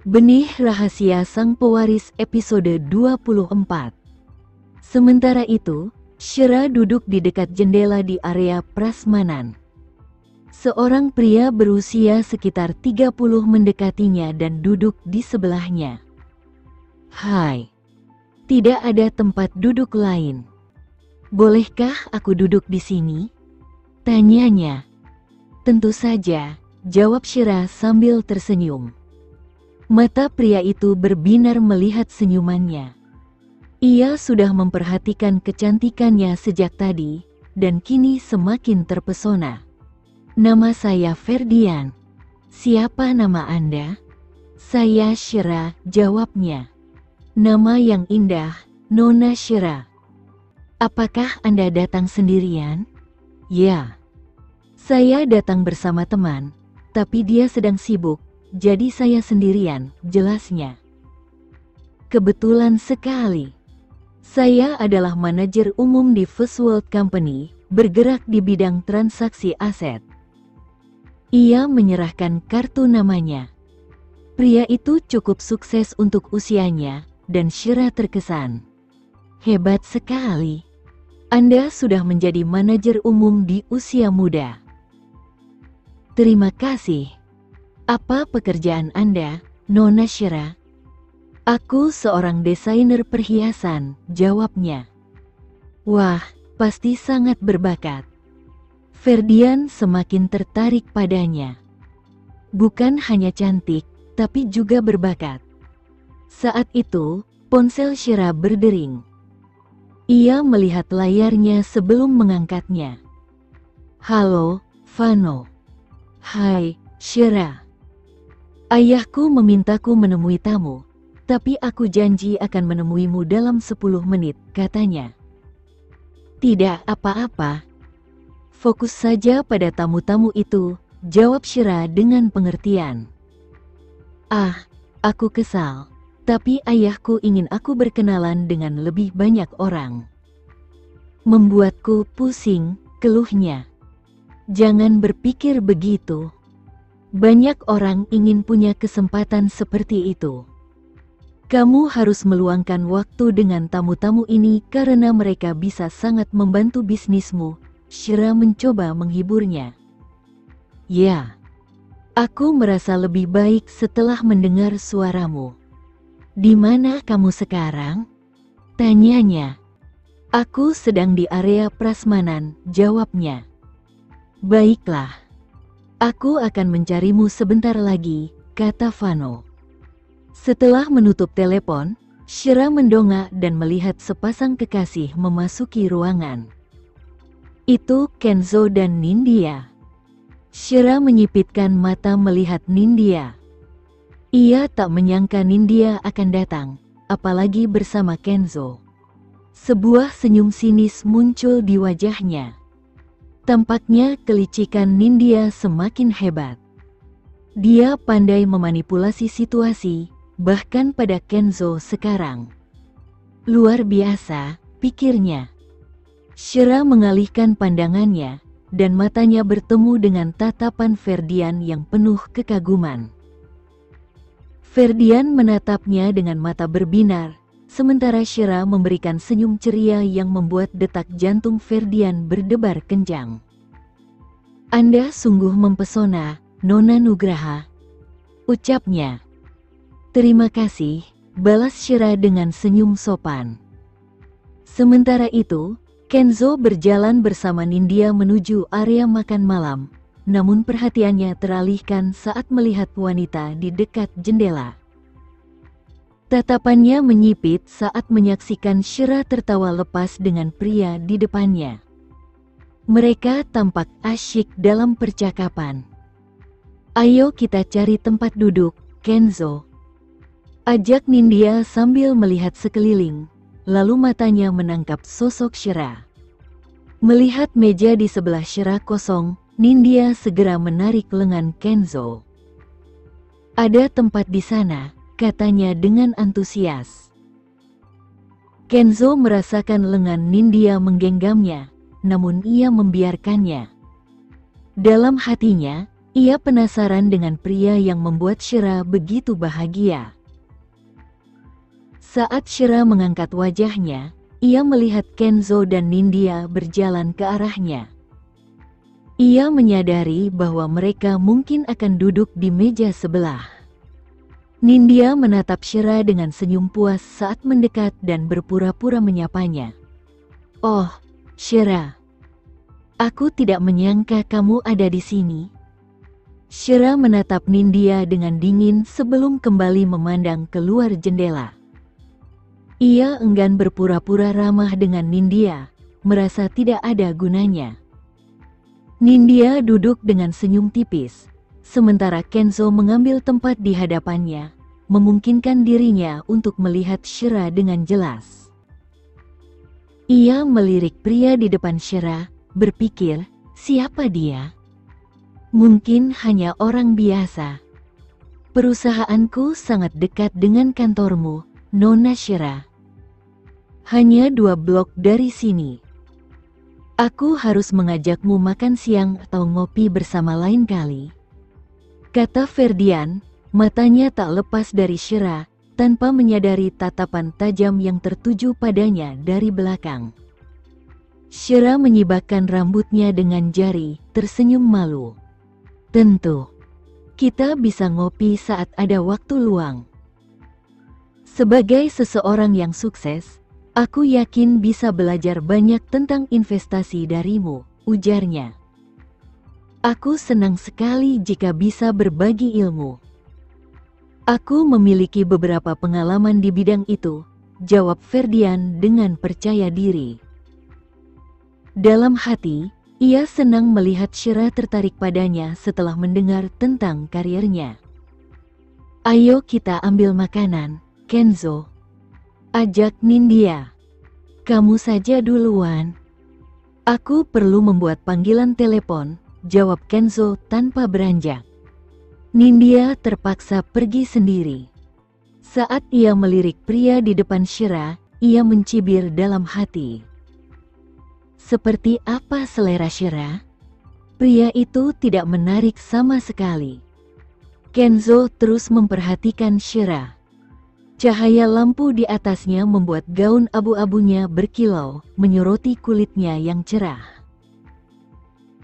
Benih Rahasia Sang Pewaris episode 24. Sementara itu, Shira duduk di dekat jendela di area prasmanan. Seorang pria berusia sekitar 30 mendekatinya dan duduk di sebelahnya. "Hai, tidak ada tempat duduk lain. Bolehkah aku duduk di sini?" tanyanya. "Tentu saja," jawab Shira sambil tersenyum. Mata pria itu berbinar melihat senyumannya. Ia sudah memperhatikan kecantikannya sejak tadi, dan kini semakin terpesona. "Nama saya Ferdian. Siapa nama Anda?" "Saya Shira," jawabnya. "Nama yang indah, Nona Shira. Apakah Anda datang sendirian?" "Ya. Saya datang bersama teman, tapi dia sedang sibuk, jadi saya sendirian," jelasnya. "Kebetulan sekali. Saya adalah manajer umum di First World Company, bergerak di bidang transaksi aset." Ia menyerahkan kartu namanya. Pria itu cukup sukses untuk usianya, dan Shira terkesan. "Hebat sekali. Anda sudah menjadi manajer umum di usia muda." "Terima kasih. Apa pekerjaan Anda, Nona Shira?" "Aku seorang desainer perhiasan," jawabnya. "Wah, pasti sangat berbakat." Ferdian semakin tertarik padanya. Bukan hanya cantik, tapi juga berbakat. Saat itu, ponsel Shira berdering. Ia melihat layarnya sebelum mengangkatnya. "Halo, Vano." "Hai, Shira. Ayahku memintaku menemui tamu, tapi aku janji akan menemuimu dalam 10 menit, katanya." "Tidak apa-apa. Fokus saja pada tamu-tamu itu," jawab Shira dengan pengertian. "Ah, aku kesal. Tapi ayahku ingin aku berkenalan dengan lebih banyak orang." "Membuatku pusing," keluhnya. "Jangan berpikir begitu. Banyak orang ingin punya kesempatan seperti itu. Kamu harus meluangkan waktu dengan tamu-tamu ini karena mereka bisa sangat membantu bisnismu." Shira mencoba menghiburnya. "Ya, aku merasa lebih baik setelah mendengar suaramu. Di mana kamu sekarang?" tanyanya. "Aku sedang di area prasmanan," jawabnya. "Baiklah. Aku akan mencarimu sebentar lagi," kata Vano. Setelah menutup telepon, Shira mendongak dan melihat sepasang kekasih memasuki ruangan. Itu Kenzo dan Nindya. Shira menyipitkan mata melihat Nindya. Ia tak menyangka Nindya akan datang, apalagi bersama Kenzo. Sebuah senyum sinis muncul di wajahnya. Tampaknya kelicikan Nindya semakin hebat. Dia pandai memanipulasi situasi, bahkan pada Kenzo sekarang. Luar biasa, pikirnya. Shira mengalihkan pandangannya, dan matanya bertemu dengan tatapan Ferdian yang penuh kekaguman. Ferdian menatapnya dengan mata berbinar, sementara Shira memberikan senyum ceria yang membuat detak jantung Ferdian berdebar kencang. "Anda sungguh mempesona, Nona Nugraha," ucapnya. "Terima kasih," balas Shira dengan senyum sopan. Sementara itu, Kenzo berjalan bersama Nindya menuju area makan malam, namun perhatiannya teralihkan saat melihat wanita di dekat jendela. Tatapannya menyipit saat menyaksikan Shira tertawa lepas dengan pria di depannya. Mereka tampak asyik dalam percakapan. "Ayo kita cari tempat duduk, Kenzo," ajak Nindya sambil melihat sekeliling. Lalu matanya menangkap sosok Shira. Melihat meja di sebelah Shira kosong, Nindya segera menarik lengan Kenzo. "Ada tempat di sana," katanya dengan antusias. Kenzo merasakan lengan Nindya menggenggamnya, namun ia membiarkannya. Dalam hatinya, Ia penasaran dengan pria yang membuat Shira begitu bahagia. Saat Shira mengangkat wajahnya, ia melihat Kenzo dan Nindya berjalan ke arahnya. Ia menyadari bahwa mereka mungkin akan duduk di meja sebelah. Nindya menatap Shira dengan senyum puas saat mendekat dan berpura-pura menyapanya. "Oh, Shira. Aku tidak menyangka kamu ada di sini." Shira menatap Nindya dengan dingin sebelum kembali memandang keluar jendela. Ia enggan berpura-pura ramah dengan Nindya, merasa tidak ada gunanya. Nindya duduk dengan senyum tipis, sementara Kenzo mengambil tempat di hadapannya, memungkinkan dirinya untuk melihat Shira dengan jelas. Ia melirik pria di depan Shira, berpikir, siapa dia? Mungkin hanya orang biasa. Perusahaanku sangat dekat dengan kantormu, Nona Shira. Hanya 2 blok dari sini. Aku harus mengajakmu makan siang atau ngopi bersama lain kali, kata Ferdian, matanya tak lepas dari Shira, tanpa menyadari tatapan tajam yang tertuju padanya dari belakang. Shira menyibakkan rambutnya dengan jari, tersenyum malu. Tentu, kita bisa ngopi saat ada waktu luang. Sebagai seseorang yang sukses, aku yakin bisa belajar banyak tentang investasi darimu, ujarnya. Aku senang sekali jika bisa berbagi ilmu. Aku memiliki beberapa pengalaman di bidang itu, jawab Ferdian dengan percaya diri. Dalam hati, ia senang melihat Shira tertarik padanya setelah mendengar tentang karirnya. Ayo kita ambil makanan, Kenzo. Ajak Nindya. Kamu saja duluan. Aku perlu membuat panggilan telepon, jawab Kenzo tanpa beranjak. Nindya terpaksa pergi sendiri. Saat ia melirik pria di depan Shira, ia mencibir dalam hati. Seperti apa selera Shira? Pria itu tidak menarik sama sekali. Kenzo terus memperhatikan Shira. Cahaya lampu di atasnya membuat gaun abu-abunya berkilau, menyoroti kulitnya yang cerah.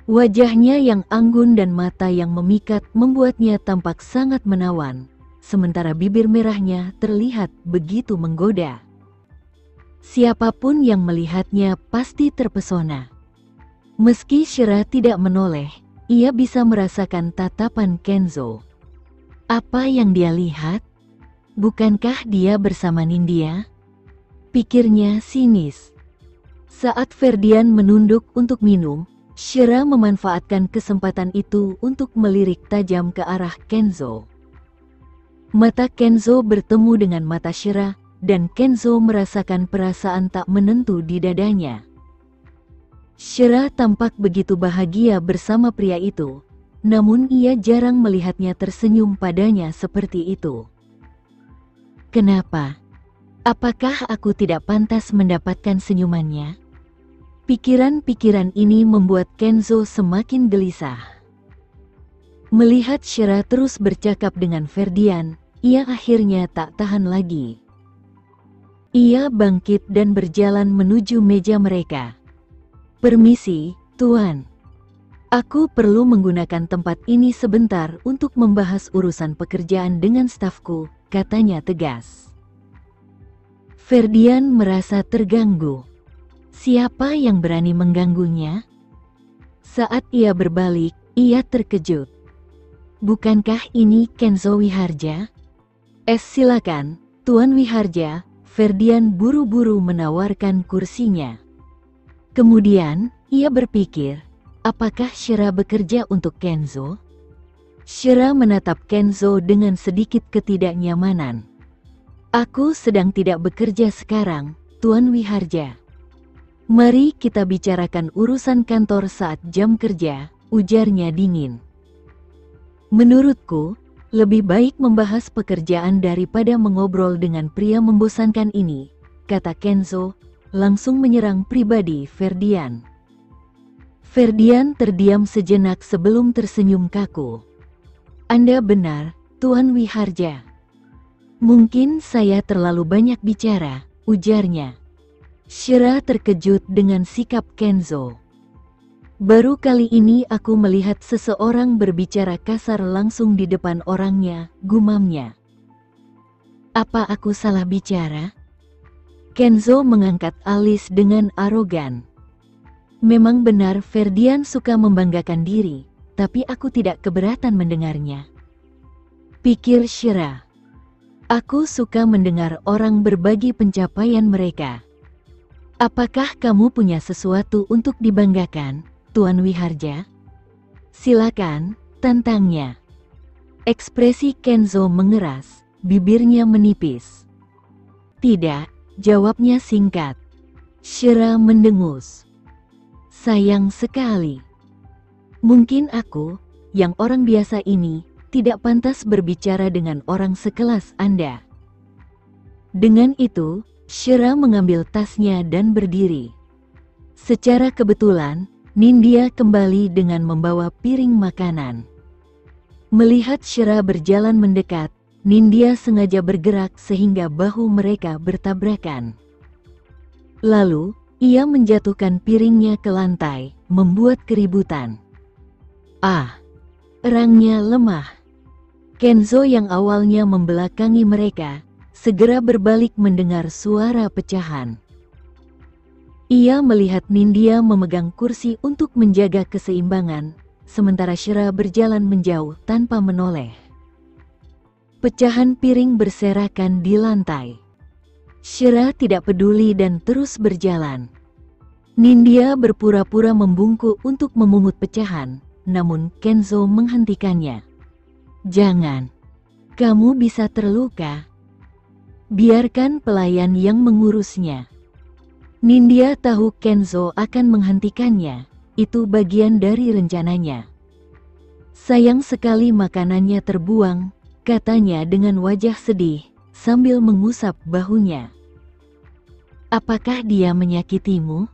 Wajahnya yang anggun dan mata yang memikat membuatnya tampak sangat menawan, sementara bibir merahnya terlihat begitu menggoda. Siapapun yang melihatnya pasti terpesona. Meski Shira tidak menoleh, ia bisa merasakan tatapan Kenzo. Apa yang dia lihat? Bukankah dia bersama Nindya? Pikirnya sinis. Saat Ferdian menunduk untuk minum, Shira memanfaatkan kesempatan itu untuk melirik tajam ke arah Kenzo. Mata Kenzo bertemu dengan mata Shira, dan Kenzo merasakan perasaan tak menentu di dadanya. Shira tampak begitu bahagia bersama pria itu, namun ia jarang melihatnya tersenyum padanya seperti itu. Kenapa? Apakah aku tidak pantas mendapatkan senyumannya? Pikiran-pikiran ini membuat Kenzo semakin gelisah. Melihat Shira terus bercakap dengan Ferdian, ia akhirnya tak tahan lagi. Ia bangkit dan berjalan menuju meja mereka. Permisi, Tuan. Aku perlu menggunakan tempat ini sebentar untuk membahas urusan pekerjaan dengan stafku, katanya tegas. Ferdian merasa terganggu. Siapa yang berani mengganggunya? Saat ia berbalik, ia terkejut. Bukankah ini Kenzo Wiharja? Silakan, Tuan Wiharja. Ferdian buru-buru menawarkan kursinya. Kemudian, ia berpikir, apakah Shira bekerja untuk Kenzo? Shira menatap Kenzo dengan sedikit ketidaknyamanan. Aku sedang tidak bekerja sekarang, Tuan Wiharja. Mari kita bicarakan urusan kantor saat jam kerja, ujarnya dingin. Menurutku, lebih baik membahas pekerjaan daripada mengobrol dengan pria membosankan ini, kata Kenzo, langsung menyerang pribadi Ferdian. Ferdian terdiam sejenak sebelum tersenyum kaku. Anda benar, Tuan Wiharja. Mungkin saya terlalu banyak bicara, ujarnya. Shira terkejut dengan sikap Kenzo. Baru kali ini aku melihat seseorang berbicara kasar langsung di depan orangnya, gumamnya. Apa aku salah bicara? Kenzo mengangkat alis dengan arogan. Memang benar Ferdian suka membanggakan diri, tapi aku tidak keberatan mendengarnya. Pikir Shira. Aku suka mendengar orang berbagi pencapaian mereka. Apakah kamu punya sesuatu untuk dibanggakan, Tuan Wiharja? Silakan, tantangnya. Ekspresi Kenzo mengeras, bibirnya menipis. Tidak, jawabnya singkat. Shira mendengus. Sayang sekali. Mungkin aku, yang orang biasa ini, tidak pantas berbicara dengan orang sekelas Anda. Dengan itu, Shira mengambil tasnya dan berdiri. Secara kebetulan, Nindya kembali dengan membawa piring makanan. Melihat Shira berjalan mendekat, Nindya sengaja bergerak sehingga bahu mereka bertabrakan. Lalu, ia menjatuhkan piringnya ke lantai, membuat keributan. Erangnya lemah. Kenzo yang awalnya membelakangi mereka, segera berbalik mendengar suara pecahan. Ia melihat Nindya memegang kursi untuk menjaga keseimbangan, sementara Shira berjalan menjauh tanpa menoleh. Pecahan piring berserakan di lantai. Shira tidak peduli dan terus berjalan. Nindya berpura-pura membungkuk untuk memungut pecahan, namun Kenzo menghentikannya. Jangan. Kamu bisa terluka. Biarkan pelayan yang mengurusnya. Nindya tahu Kenzo akan menghentikannya, itu bagian dari rencananya. Sayang sekali makanannya terbuang, katanya dengan wajah sedih, sambil mengusap bahunya. Apakah dia menyakitimu?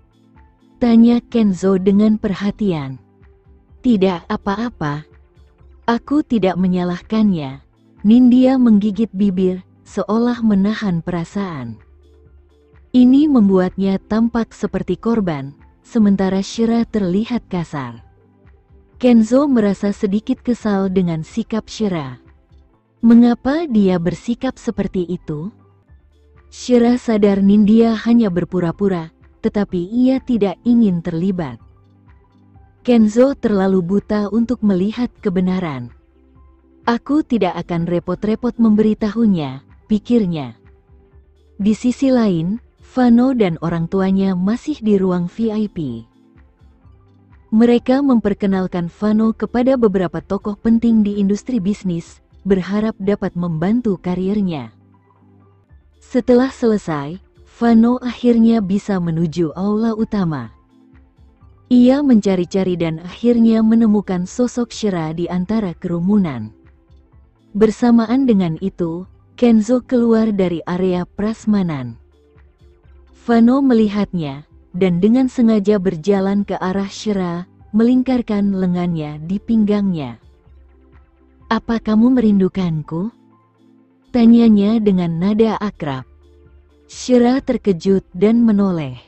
Tanya Kenzo dengan perhatian. Tidak apa-apa. Aku tidak menyalahkannya. Nindya menggigit bibir, seolah menahan perasaan. Ini membuatnya tampak seperti korban, sementara Shira terlihat kasar. Kenzo merasa sedikit kesal dengan sikap Shira. Mengapa dia bersikap seperti itu? Shira sadar Nindya hanya berpura-pura, tetapi ia tidak ingin terlibat. Kenzo terlalu buta untuk melihat kebenaran. Aku tidak akan repot-repot memberitahunya, pikirnya. Di sisi lain, Vano dan orang tuanya masih di ruang VIP. Mereka memperkenalkan Vano kepada beberapa tokoh penting di industri bisnis, berharap dapat membantu karirnya. Setelah selesai, Vano akhirnya bisa menuju aula utama. Ia mencari-cari dan akhirnya menemukan sosok Shira di antara kerumunan. Bersamaan dengan itu, Kenzo keluar dari area prasmanan. Vano melihatnya, dan dengan sengaja berjalan ke arah Shira, melingkarkan lengannya di pinggangnya. Apa kamu merindukanku? Tanyanya dengan nada akrab. Shira terkejut dan menoleh.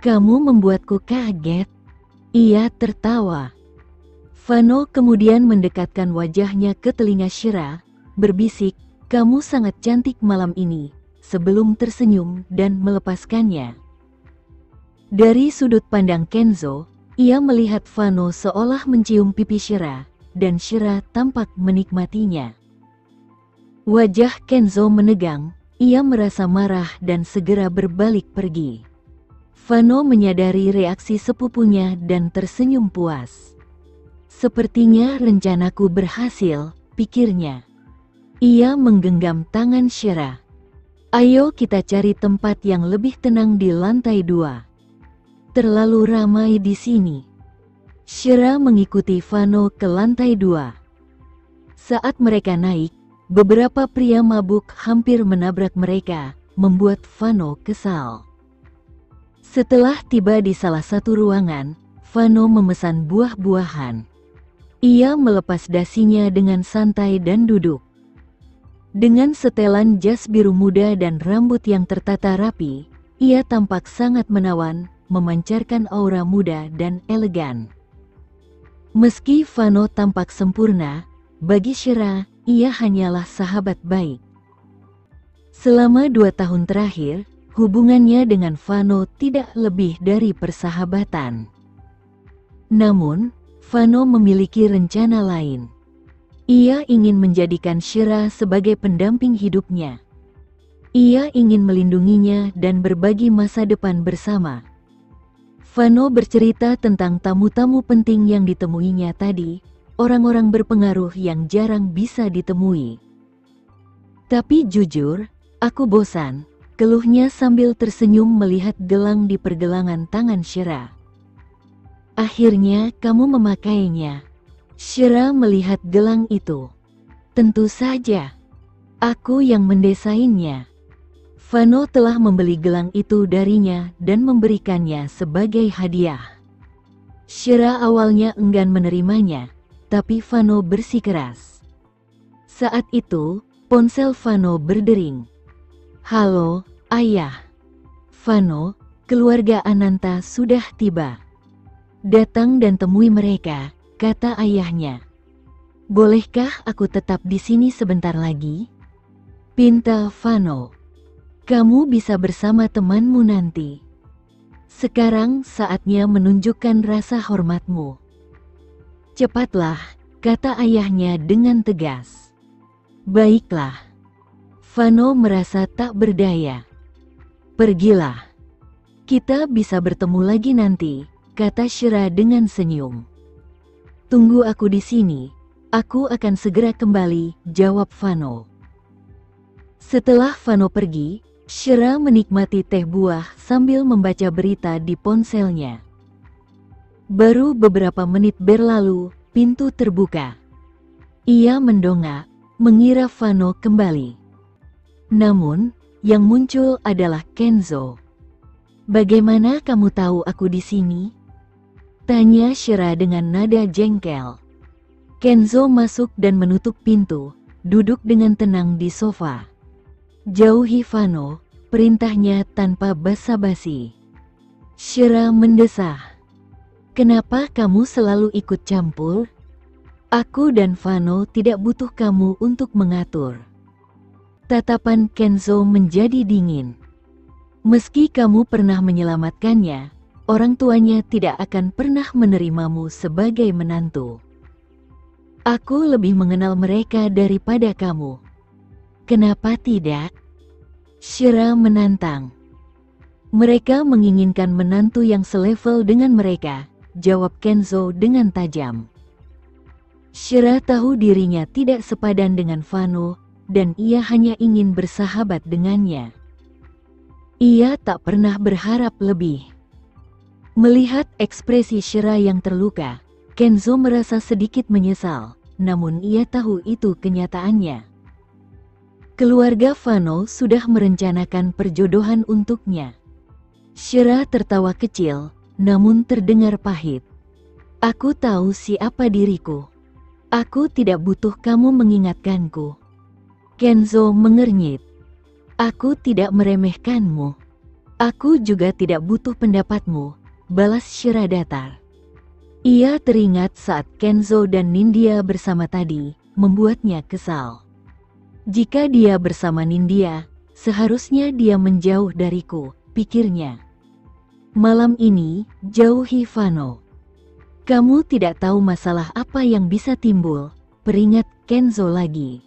Kamu membuatku kaget. Ia tertawa. Vano kemudian mendekatkan wajahnya ke telinga Shira, berbisik, kamu sangat cantik malam ini, sebelum tersenyum dan melepaskannya. Dari sudut pandang Kenzo, ia melihat Vano seolah mencium pipi Shira, dan Shira tampak menikmatinya. Wajah Kenzo menegang, ia merasa marah dan segera berbalik pergi. Vano menyadari reaksi sepupunya dan tersenyum puas. Sepertinya rencanaku berhasil, pikirnya. Ia menggenggam tangan Shira. Ayo kita cari tempat yang lebih tenang di lantai 2. Terlalu ramai di sini. Shira mengikuti Vano ke lantai 2. Saat mereka naik, beberapa pria mabuk hampir menabrak mereka, membuat Vano kesal. Setelah tiba di salah satu ruangan, Fano memesan buah-buahan. Ia melepas dasinya dengan santai dan duduk. Dengan setelan jas biru muda dan rambut yang tertata rapi, ia tampak sangat menawan, memancarkan aura muda dan elegan. Meski Fano tampak sempurna, bagi Shira, ia hanyalah sahabat baik. Selama 2 tahun terakhir, hubungannya dengan Fano tidak lebih dari persahabatan. Namun, Fano memiliki rencana lain. Ia ingin menjadikan Shira sebagai pendamping hidupnya. Ia ingin melindunginya dan berbagi masa depan bersama. Fano bercerita tentang tamu-tamu penting yang ditemuinya tadi, orang-orang berpengaruh yang jarang bisa ditemui. Tapi jujur, aku bosan, keluhnya sambil tersenyum melihat gelang di pergelangan tangan Shira. Akhirnya kamu memakainya. Shira melihat gelang itu. Tentu saja. Aku yang mendesainnya. Fano telah membeli gelang itu darinya dan memberikannya sebagai hadiah. Shira awalnya enggan menerimanya, tapi Fano bersikeras. Saat itu, ponsel Fano berdering. Halo, Ayah. Fano, keluarga Ananta sudah tiba. Datang dan temui mereka, kata ayahnya. Bolehkah aku tetap di sini sebentar lagi? Pinta Fano. Kamu bisa bersama temanmu nanti. Sekarang saatnya menunjukkan rasa hormatmu. Cepatlah, kata ayahnya dengan tegas. Baiklah. Fano merasa tak berdaya. Pergilah. Kita bisa bertemu lagi nanti, kata Shira dengan senyum. Tunggu aku di sini, aku akan segera kembali, jawab Fano. Setelah Fano pergi, Shira menikmati teh buah sambil membaca berita di ponselnya. Baru beberapa menit berlalu, pintu terbuka. Ia mendongak, mengira Fano kembali. Namun, yang muncul adalah Kenzo. Bagaimana kamu tahu aku di sini? Tanya Shira dengan nada jengkel. Kenzo masuk dan menutup pintu, duduk dengan tenang di sofa. Jauhi Fano, perintahnya tanpa basa-basi. Shira mendesah. Kenapa kamu selalu ikut campur? Aku dan Fano tidak butuh kamu untuk mengatur. Tatapan Kenzo menjadi dingin. Meski kamu pernah menyelamatkannya, orang tuanya tidak akan pernah menerimamu sebagai menantu. Aku lebih mengenal mereka daripada kamu. Kenapa tidak? Shira menantang. Mereka menginginkan menantu yang selevel dengan mereka, jawab Kenzo dengan tajam. Shira tahu dirinya tidak sepadan dengan Fano, dan ia hanya ingin bersahabat dengannya. Ia tak pernah berharap lebih. Melihat ekspresi Shira yang terluka, Kenzo merasa sedikit menyesal, namun ia tahu itu kenyataannya. Keluarga Fano sudah merencanakan perjodohan untuknya. Shira tertawa kecil, namun terdengar pahit. Aku tahu siapa diriku. Aku tidak butuh kamu mengingatkanku. Kenzo mengernyit. Aku tidak meremehkanmu. Aku juga tidak butuh pendapatmu, balas Shira datar. Ia teringat saat Kenzo dan Nindya bersama tadi, membuatnya kesal. Jika dia bersama Nindya, seharusnya dia menjauh dariku, pikirnya. Malam ini, jauhi Fano. Kamu tidak tahu masalah apa yang bisa timbul, peringat Kenzo lagi.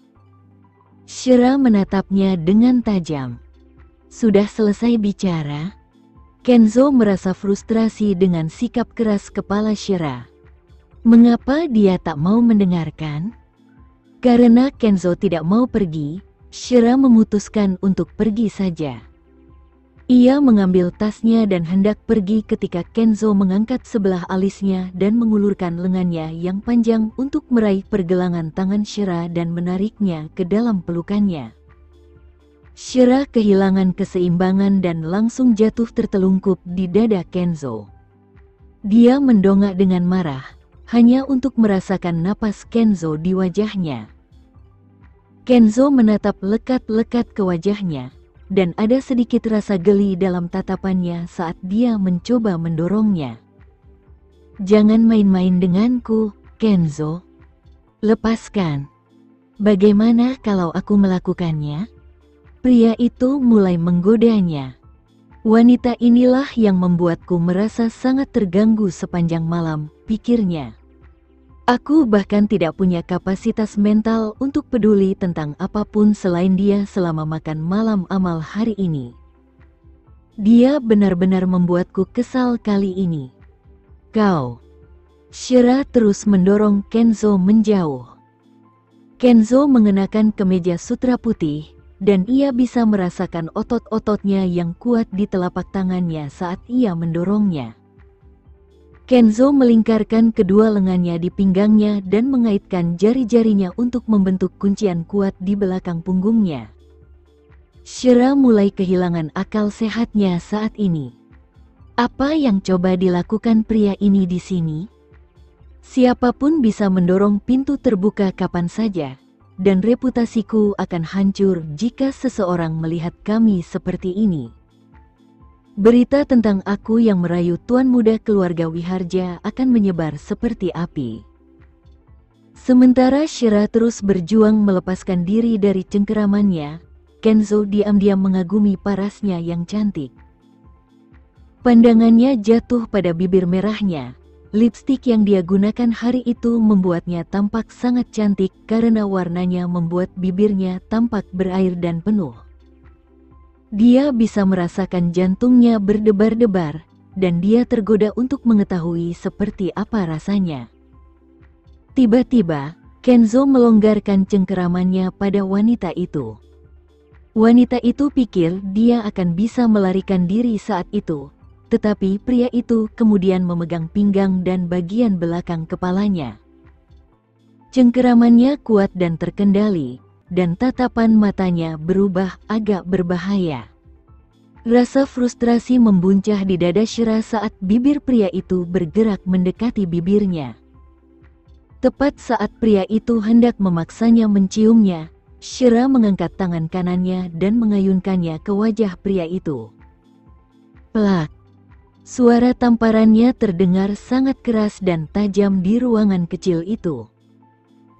Shira menatapnya dengan tajam. Sudah selesai bicara? Kenzo merasa frustrasi dengan sikap keras kepala Shira. Mengapa dia tak mau mendengarkan? Karena Kenzo tidak mau pergi, Shira memutuskan untuk pergi saja. Ia mengambil tasnya dan hendak pergi ketika Kenzo mengangkat sebelah alisnya dan mengulurkan lengannya yang panjang untuk meraih pergelangan tangan Shira dan menariknya ke dalam pelukannya. Shira kehilangan keseimbangan dan langsung jatuh tertelungkup di dada Kenzo. Dia mendongak dengan marah, hanya untuk merasakan napas Kenzo di wajahnya. Kenzo menatap lekat-lekat ke wajahnya, dan ada sedikit rasa geli dalam tatapannya saat dia mencoba mendorongnya. "Jangan main-main denganku, Kenzo. Lepaskan. Bagaimana kalau aku melakukannya?" Pria itu mulai menggodanya. "Wanita inilah yang membuatku merasa sangat terganggu sepanjang malam," pikirnya. "Aku bahkan tidak punya kapasitas mental untuk peduli tentang apapun selain dia selama makan malam amal hari ini. Dia benar-benar membuatku kesal kali ini." "Kau." Shira terus mendorong Kenzo menjauh. Kenzo mengenakan kemeja sutra putih, dan ia bisa merasakan otot-ototnya yang kuat di telapak tangannya saat ia mendorongnya. Kenzo melingkarkan kedua lengannya di pinggangnya dan mengaitkan jari-jarinya untuk membentuk kuncian kuat di belakang punggungnya. Shira mulai kehilangan akal sehatnya saat ini. Apa yang coba dilakukan pria ini di sini? Siapapun bisa mendorong pintu terbuka kapan saja, dan reputasiku akan hancur jika seseorang melihat kami seperti ini. Berita tentang aku yang merayu tuan muda keluarga Wiharja akan menyebar seperti api. Sementara Shira terus berjuang melepaskan diri dari cengkeramannya, Kenzo diam-diam mengagumi parasnya yang cantik. Pandangannya jatuh pada bibir merahnya. Lipstik yang dia gunakan hari itu membuatnya tampak sangat cantik karena warnanya membuat bibirnya tampak berair dan penuh. Dia bisa merasakan jantungnya berdebar-debar, dan dia tergoda untuk mengetahui seperti apa rasanya. Tiba-tiba, Kenzo melonggarkan cengkeramannya pada wanita itu. Wanita itu pikir dia akan bisa melarikan diri saat itu, tetapi pria itu kemudian memegang pinggang dan bagian belakang kepalanya. Cengkeramannya kuat dan terkendali, dan tatapan matanya berubah agak berbahaya. Rasa frustrasi membuncah di dada Shira saat bibir pria itu bergerak mendekati bibirnya. Tepat saat pria itu hendak memaksanya menciumnya, Shira mengangkat tangan kanannya dan mengayunkannya ke wajah pria itu. Plak! Suara tamparannya terdengar sangat keras dan tajam di ruangan kecil itu.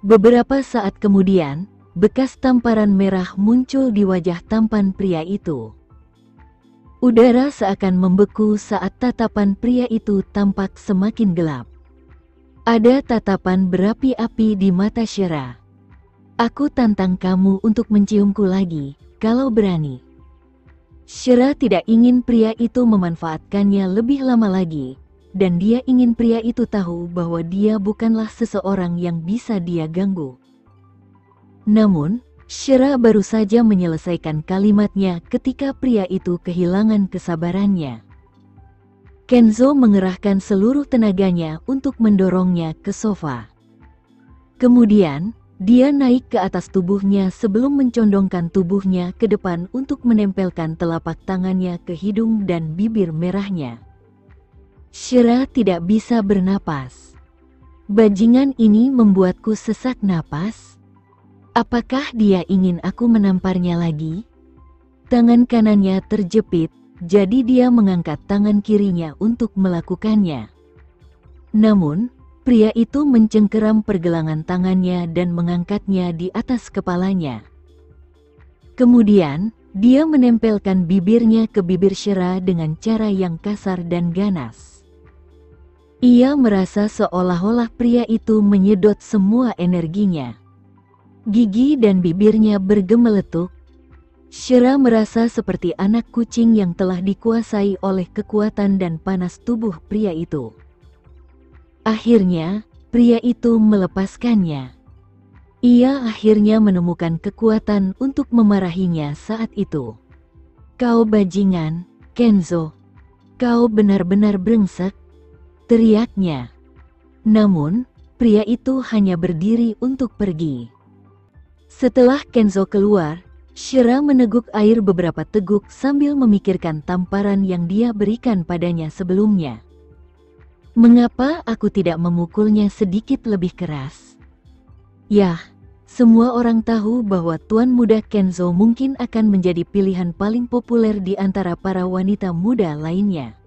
Beberapa saat kemudian, bekas tamparan merah muncul di wajah tampan pria itu. Udara seakan membeku saat tatapan pria itu tampak semakin gelap. Ada tatapan berapi-api di mata Shira. "Aku tantang kamu untuk menciumku lagi, kalau berani." Shira tidak ingin pria itu memanfaatkannya lebih lama lagi, dan dia ingin pria itu tahu bahwa dia bukanlah seseorang yang bisa dia ganggu. Namun, Shira baru saja menyelesaikan kalimatnya ketika pria itu kehilangan kesabarannya. Kenzo mengerahkan seluruh tenaganya untuk mendorongnya ke sofa. Kemudian, dia naik ke atas tubuhnya sebelum mencondongkan tubuhnya ke depan untuk menempelkan telapak tangannya ke hidung dan bibir merahnya. Shira tidak bisa bernapas. Bajingan ini membuatku sesak napas. Apakah dia ingin aku menamparnya lagi? Tangan kanannya terjepit, jadi dia mengangkat tangan kirinya untuk melakukannya. Namun, pria itu mencengkeram pergelangan tangannya dan mengangkatnya di atas kepalanya. Kemudian, dia menempelkan bibirnya ke bibir Shira dengan cara yang kasar dan ganas. Ia merasa seolah-olah pria itu menyedot semua energinya. Gigi dan bibirnya bergemeletuk. Shira merasa seperti anak kucing yang telah dikuasai oleh kekuatan dan panas tubuh pria itu. Akhirnya, pria itu melepaskannya. Ia akhirnya menemukan kekuatan untuk memarahinya saat itu. "Kau bajingan, Kenzo. Kau benar-benar brengsek," teriaknya. Namun, pria itu hanya berdiri untuk pergi. Setelah Kenzo keluar, Shira meneguk air beberapa teguk sambil memikirkan tamparan yang dia berikan padanya sebelumnya. Mengapa aku tidak memukulnya sedikit lebih keras? Yah, semua orang tahu bahwa Tuan Muda Kenzo mungkin akan menjadi pilihan paling populer di antara para wanita muda lainnya.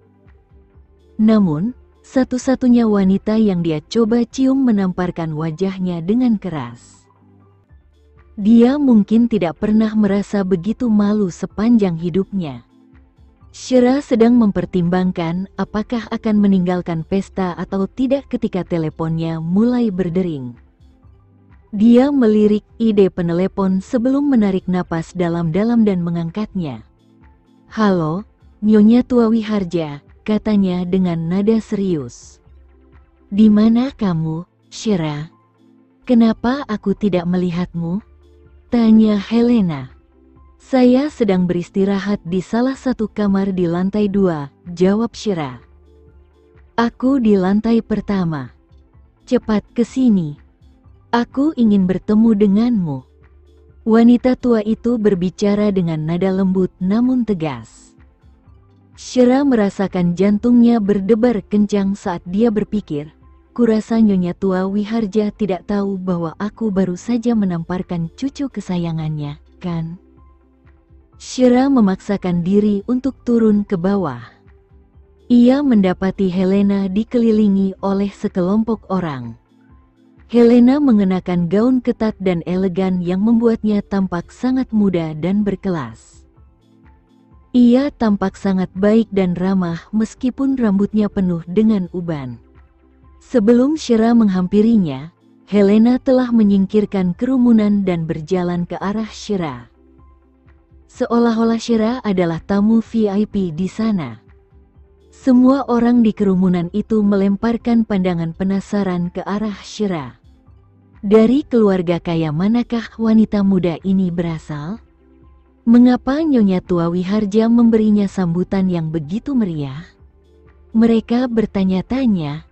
Namun, satu-satunya wanita yang dia coba cium menamparkan wajahnya dengan keras. Dia mungkin tidak pernah merasa begitu malu sepanjang hidupnya. Shira sedang mempertimbangkan apakah akan meninggalkan pesta atau tidak ketika teleponnya mulai berdering. Dia melirik ide penelepon sebelum menarik napas dalam-dalam dan mengangkatnya. "Halo, Nyonya Tua Wiharja," katanya dengan nada serius. "Di mana kamu, Shira? Kenapa aku tidak melihatmu?" tanya Helena. "Saya sedang beristirahat di salah satu kamar di lantai 2, jawab Shira. "Aku di lantai pertama. Cepat ke sini. Aku ingin bertemu denganmu." Wanita tua itu berbicara dengan nada lembut namun tegas. Shira merasakan jantungnya berdebar kencang saat dia berpikir, "Kurasa Nyonya Tua Wiharja tidak tahu bahwa aku baru saja menamparkan cucu kesayangannya, kan?" Shira memaksakan diri untuk turun ke bawah. Ia mendapati Helena dikelilingi oleh sekelompok orang. Helena mengenakan gaun ketat dan elegan yang membuatnya tampak sangat muda dan berkelas. Ia tampak sangat baik dan ramah meskipun rambutnya penuh dengan uban. Sebelum Shira menghampirinya, Helena telah menyingkirkan kerumunan dan berjalan ke arah Shira. Seolah-olah Shira adalah tamu VIP di sana. Semua orang di kerumunan itu melemparkan pandangan penasaran ke arah Shira. Dari keluarga kaya manakah wanita muda ini berasal? Mengapa Nyonya Tua Wiharja memberinya sambutan yang begitu meriah? Mereka bertanya-tanya.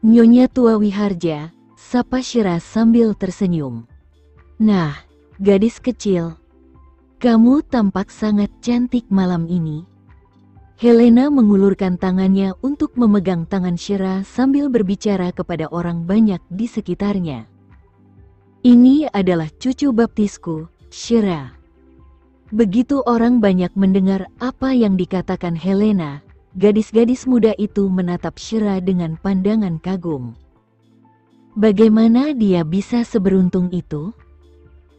"Nyonya Tua Wiharja," sapa Shira sambil tersenyum. "Nah, gadis kecil, kamu tampak sangat cantik malam ini." Helena mengulurkan tangannya untuk memegang tangan Shira sambil berbicara kepada orang banyak di sekitarnya. "Ini adalah cucu baptisku, Shira." Begitu orang banyak mendengar apa yang dikatakan Helena, gadis-gadis muda itu menatap Shira dengan pandangan kagum. Bagaimana dia bisa seberuntung itu?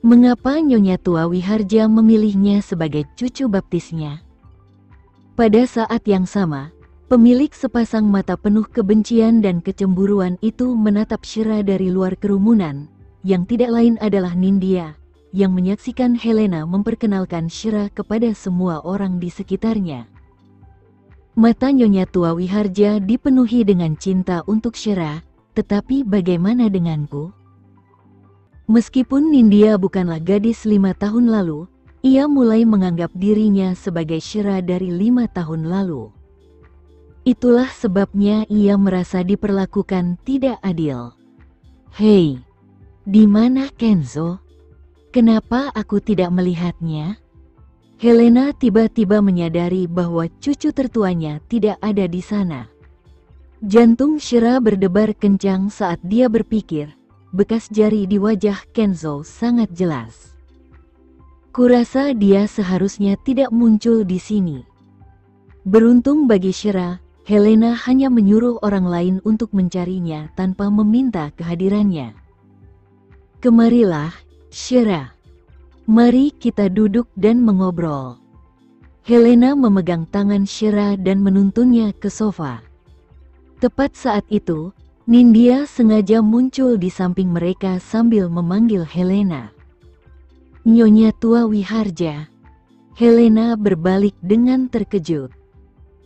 Mengapa Nyonya Tua Wiharja memilihnya sebagai cucu baptisnya? Pada saat yang sama, pemilik sepasang mata penuh kebencian dan kecemburuan itu menatap Shira dari luar kerumunan, yang tidak lain adalah Nindya, yang menyaksikan Helena memperkenalkan Shira kepada semua orang di sekitarnya. Mata Nyonya Tua Wiharja dipenuhi dengan cinta untuk Shira, tetapi bagaimana denganku? Meskipun Nindya bukanlah gadis 5 tahun lalu, ia mulai menganggap dirinya sebagai Shira dari 5 tahun lalu. Itulah sebabnya ia merasa diperlakukan tidak adil. "Hei, di mana Kenzo? Kenapa aku tidak melihatnya?" Helena tiba-tiba menyadari bahwa cucu tertuanya tidak ada di sana. Jantung Shira berdebar kencang saat dia berpikir, bekas jari di wajah Kenzo sangat jelas. "Kurasa dia seharusnya tidak muncul di sini." Beruntung bagi Shira, Helena hanya menyuruh orang lain untuk mencarinya tanpa meminta kehadirannya. "Kemarilah, Shira. Mari kita duduk dan mengobrol." Helena memegang tangan Shira dan menuntunnya ke sofa. Tepat saat itu, Nindya sengaja muncul di samping mereka sambil memanggil Helena. "Nyonya Tua Wiharja." Helena berbalik dengan terkejut.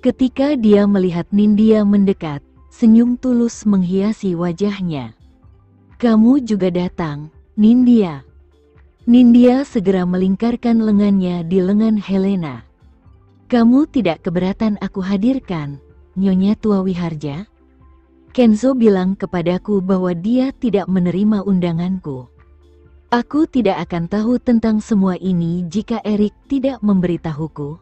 Ketika dia melihat Nindya mendekat, senyum tulus menghiasi wajahnya. "Kamu juga datang, Nindya." Nindya segera melingkarkan lengannya di lengan Helena. "Kamu tidak keberatan aku hadirkan, Nyonya Tua Wiharja? Kenzo bilang kepadaku bahwa dia tidak menerima undanganku. Aku tidak akan tahu tentang semua ini jika Erik tidak memberitahuku."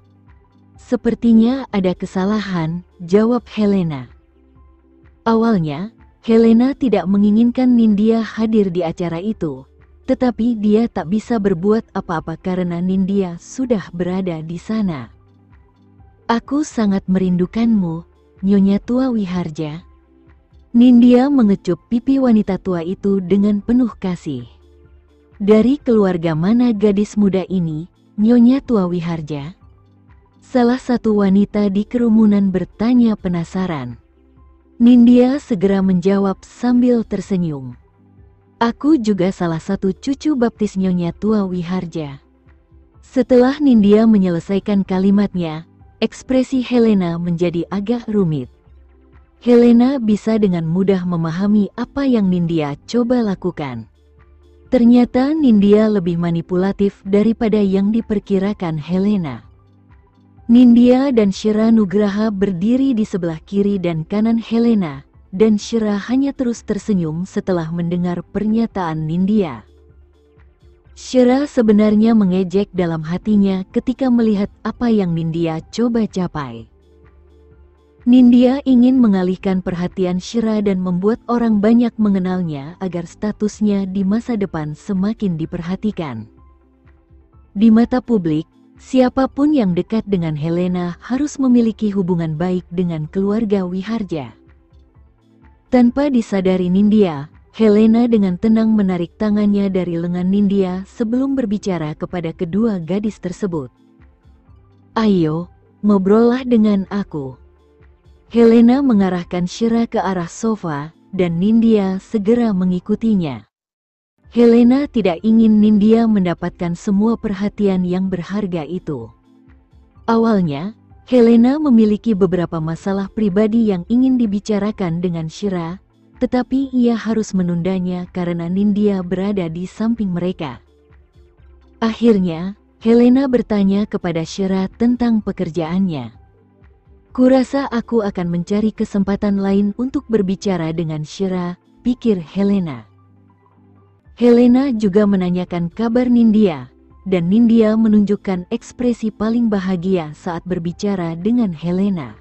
"Sepertinya ada kesalahan," jawab Helena. Awalnya, Helena tidak menginginkan Nindya hadir di acara itu, tetapi dia tak bisa berbuat apa-apa karena Nindya sudah berada di sana. Aku sangat merindukanmu, Nyonya Tua Wiharja. Nindya mengecup pipi wanita tua itu dengan penuh kasih. Dari keluarga mana gadis muda ini, Nyonya Tua Wiharja? Salah satu wanita di kerumunan bertanya penasaran. Nindya segera menjawab sambil tersenyum. Aku juga salah satu cucu baptis Nyonya Tua Wiharja. Setelah Nindya menyelesaikan kalimatnya, ekspresi Helena menjadi agak rumit. Helena bisa dengan mudah memahami apa yang Nindya coba lakukan. Ternyata Nindya lebih manipulatif daripada yang diperkirakan Helena. Nindya dan Shira Nugraha berdiri di sebelah kiri dan kanan Helena, dan Shira hanya terus tersenyum setelah mendengar pernyataan Nindya. Shira sebenarnya mengejek dalam hatinya ketika melihat apa yang Nindya coba capai. Nindya ingin mengalihkan perhatian Shira dan membuat orang banyak mengenalnya agar statusnya di masa depan semakin diperhatikan. Di mata publik, siapapun yang dekat dengan Helena harus memiliki hubungan baik dengan keluarga Wiharja. Tanpa disadari Nindya, Helena dengan tenang menarik tangannya dari lengan Nindya sebelum berbicara kepada kedua gadis tersebut. Ayo, ngobrollah dengan aku. Helena mengarahkan Shira ke arah sofa, dan Nindya segera mengikutinya. Helena tidak ingin Nindya mendapatkan semua perhatian yang berharga itu. Awalnya, Helena memiliki beberapa masalah pribadi yang ingin dibicarakan dengan Shira, tetapi ia harus menundanya karena Nindya berada di samping mereka. Akhirnya, Helena bertanya kepada Shira tentang pekerjaannya. Kurasa aku akan mencari kesempatan lain untuk berbicara dengan Shira, pikir Helena. Helena juga menanyakan kabar Nindya, dan Nindya menunjukkan ekspresi paling bahagia saat berbicara dengan Helena.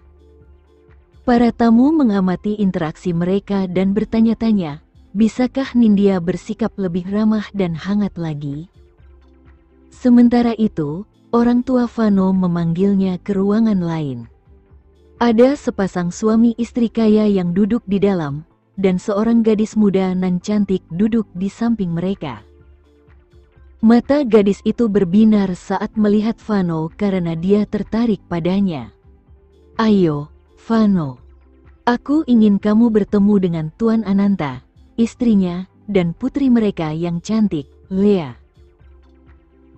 Para tamu mengamati interaksi mereka dan bertanya-tanya, bisakah Nindya bersikap lebih ramah dan hangat lagi? Sementara itu, orang tua Vano memanggilnya ke ruangan lain. Ada sepasang suami istri kaya yang duduk di dalam, dan seorang gadis muda nan cantik duduk di samping mereka. Mata gadis itu berbinar saat melihat Vano karena dia tertarik padanya. Ayo, Vano. Aku ingin kamu bertemu dengan Tuan Ananta, istrinya, dan putri mereka yang cantik, Lea.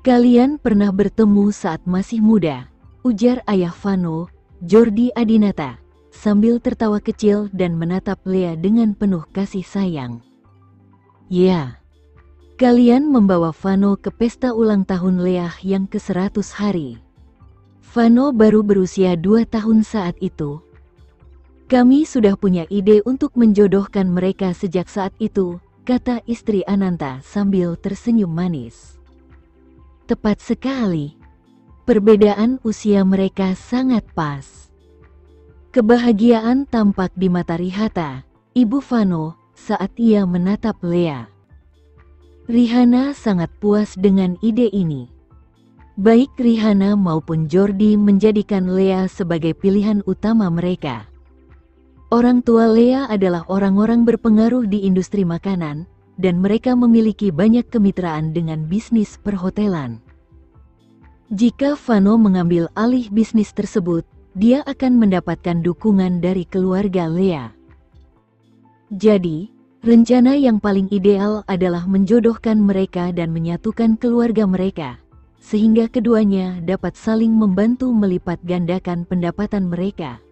Kalian pernah bertemu saat masih muda, ujar ayah Vano, Jordi Adinata, sambil tertawa kecil dan menatap Lea dengan penuh kasih sayang. Ya, kalian membawa Vano ke pesta ulang tahun Lea yang ke-100 hari. Vano baru berusia 2 tahun saat itu. Kami sudah punya ide untuk menjodohkan mereka sejak saat itu, kata istri Ananta sambil tersenyum manis. Tepat sekali. Perbedaan usia mereka sangat pas. Kebahagiaan tampak di mata Rihata, ibu Vano, saat ia menatap Lea. Rihana sangat puas dengan ide ini. Baik Rihana maupun Jordi menjadikan Lea sebagai pilihan utama mereka. Orang tua Lea adalah orang-orang berpengaruh di industri makanan, dan mereka memiliki banyak kemitraan dengan bisnis perhotelan. Jika Vano mengambil alih bisnis tersebut, dia akan mendapatkan dukungan dari keluarga Lea. Jadi, rencana yang paling ideal adalah menjodohkan mereka dan menyatukan keluarga mereka, sehingga keduanya dapat saling membantu melipat gandakan pendapatan mereka.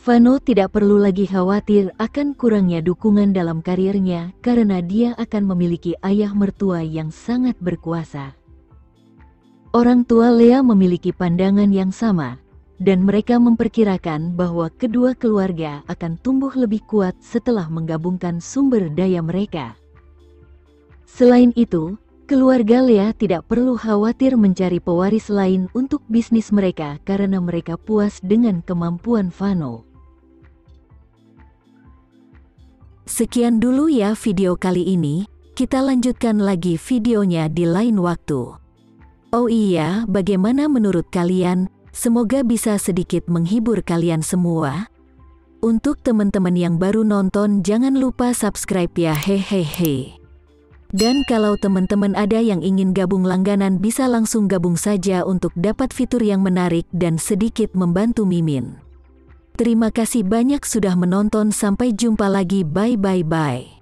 Vano tidak perlu lagi khawatir akan kurangnya dukungan dalam karirnya karena dia akan memiliki ayah mertua yang sangat berkuasa. Orang tua Lea memiliki pandangan yang sama, dan mereka memperkirakan bahwa kedua keluarga akan tumbuh lebih kuat setelah menggabungkan sumber daya mereka. Selain itu, keluarga Lea tidak perlu khawatir mencari pewaris lain untuk bisnis mereka karena mereka puas dengan kemampuan Vano. Sekian dulu ya video kali ini, kita lanjutkan lagi videonya di lain waktu. Oh iya, bagaimana menurut kalian? Semoga bisa sedikit menghibur kalian semua. Untuk teman-teman yang baru nonton, jangan lupa subscribe ya, hehehe. Dan kalau teman-teman ada yang ingin gabung langganan, bisa langsung gabung saja untuk dapat fitur yang menarik dan sedikit membantu Mimin. Terima kasih banyak sudah menonton, sampai jumpa lagi, bye.